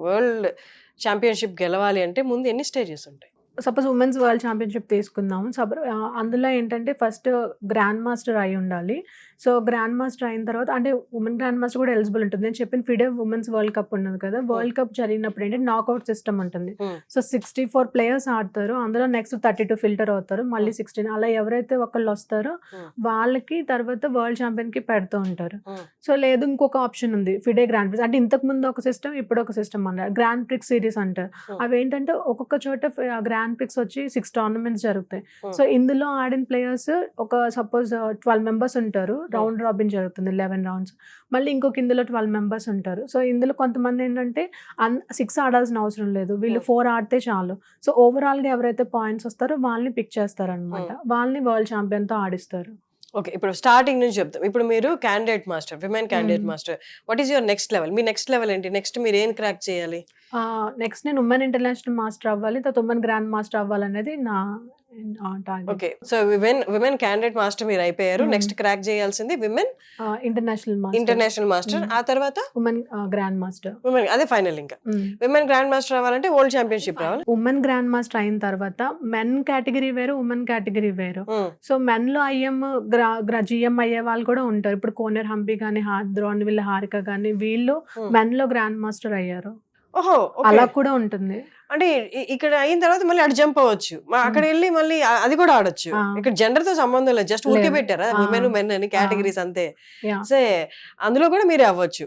World championship గెలవాలి అంటే ముందు ఎన్ని స్టేజెస్ ఉంటాయి? సపోజ్ ఉమెన్స్ వరల్డ్ ఛాంపియన్షిప్ తీసుకుందాము. అందులో ఏంటంటే ఫస్ట్ గ్రాండ్ మాస్టర్ అయి ఉండాలి. సో గ్రాండ్ మాస్టర్ అయిన తర్వాత అంటే ఉమెన్ గ్రాండ్ మాస్టర్ కూడా ఎలిజిబుల్ ఉంటుంది. నేను చెప్పిన ఫిడే ఉమెన్స్ వరల్డ్ కప్ ఉన్నది కదా, వరల్డ్ కప్ జరిగినప్పుడు ఏంటంటే నాకౌట్ సిస్టమ్ ఉంటుంది. సో 64 ప్లేయర్స్ ఆడతారు, అందులో నెక్స్ట్ 32 ఫిల్టర్ అవుతారు, మళ్ళీ 16 అలా ఎవరైతే ఒకళ్ళు వస్తారో వాళ్ళకి తర్వాత వరల్డ్ ఛాంపియన్ కి పెడుతూ ఉంటారు. సో లేదు ఇంకొక ఆప్షన్ ఉంది ఫిడే గ్రాండ్ ప్రిక్స్, అంటే ఇంతకు ముందు ఒక సిస్టమ్ ఇప్పుడు ఒక సిస్టమ్ అన్నారు గ్రాండ్ ప్రిక్స్ సిరీస్ అంటారు. అవి ఏంటంటే ఒక్కొక్క చోట గ్రాండ్ ప్రిక్స్ వచ్చి 6 టోర్నమెంట్స్ జరుగుతాయి. సో ఇందులో ఆడిన ప్లేయర్స్ ఒక సపోజ్ 12 మెంబర్స్ ఉంటారు, రౌండ్ రాబిన్ జరుగుతుంది 11 రౌండ్స్, మళ్ళీ ఇంకొక ఇందులో 12 మెంబర్స్ ఉంటారు. సో ఇందులో కొంతమంది ఏంటంటే 6 ఆడాల్సిన అవసరం లేదు, వీళ్ళు 4 ఆడితే చాలు. సో ఓవరాల్ గా ఎవరైతే పాయింట్స్ వస్తారో వాళ్ళని పిక్ చేస్తారు అనమాట, వాళ్ళని వరల్డ్ ఛాంపియన్ తో ఆడిస్తారు. ఓకే, ఇప్పుడు స్టార్టింగ్ నుంచి చెప్తాం. ఇప్పుడు మీరు candidate master, women candidate master, what is your next level? Me next level ఏంటి? నెక్స్ట్ మీరు ఏం క్రాక్ చేయాలి? నెక్స్ట్ నేను ఉమెన్ ఇంటర్నేషనల్ మాస్టర్ అవ్వాలి, తర్వాత ఉమెన్ గ్రాండ్ మాస్టర్ అవ్వాలనేది నా target. Okay, so women candidate master మీరు అయిపోయారు. నెక్స్ట్ క్రాక్ చేయాల్సింది విమెన్ ఇంటర్నేషనల్ మాస్టర్, ఆ తర్వాత ఉమెన్ గ్రాండ్ మాస్టర్. ఉమెన్ అదే ఫైనల్. ఇంకా విమెన్ గ్రాండ్ మాస్టర్ అవ్వాలంటే వరల్డ్ ఛాంపియన్షిప్ రావాలి. ఉమెన్ గ్రాండ్ మాస్టర్ అయిన తర్వాత మెన్ కేటగిరీ వేరు, ఉమెన్ కేటగిరీ వేరు. సో మెన్ లో ఐఎం జిఎం అయ్యే వాళ్ళు కూడా ఉంటారు. ఇప్పుడు కోనేర్ హంపి గానీ, ద్రోణ్ వీళ్ళ హారిక గానీ, వీళ్ళు మెన్ లో గ్రాండ్ మాస్టర్ అయ్యారు. ఓహో, అలా కూడా ఉంటుంది. అంటే ఇక్కడ అయిన తర్వాత మళ్ళీ అటు జంప్ అవ్వచ్చు, అక్కడ వెళ్ళి మళ్ళీ అది కూడా ఆడొచ్చు. ఇక్కడ జెండర్ తో సంబంధం లేదు, జస్ట్ ఊరికే పెట్టారా ఉమెన్ మెన్ అని కేటగిరీస్ అంతే. సో అందులో కూడా మీరే అవ్వచ్చు.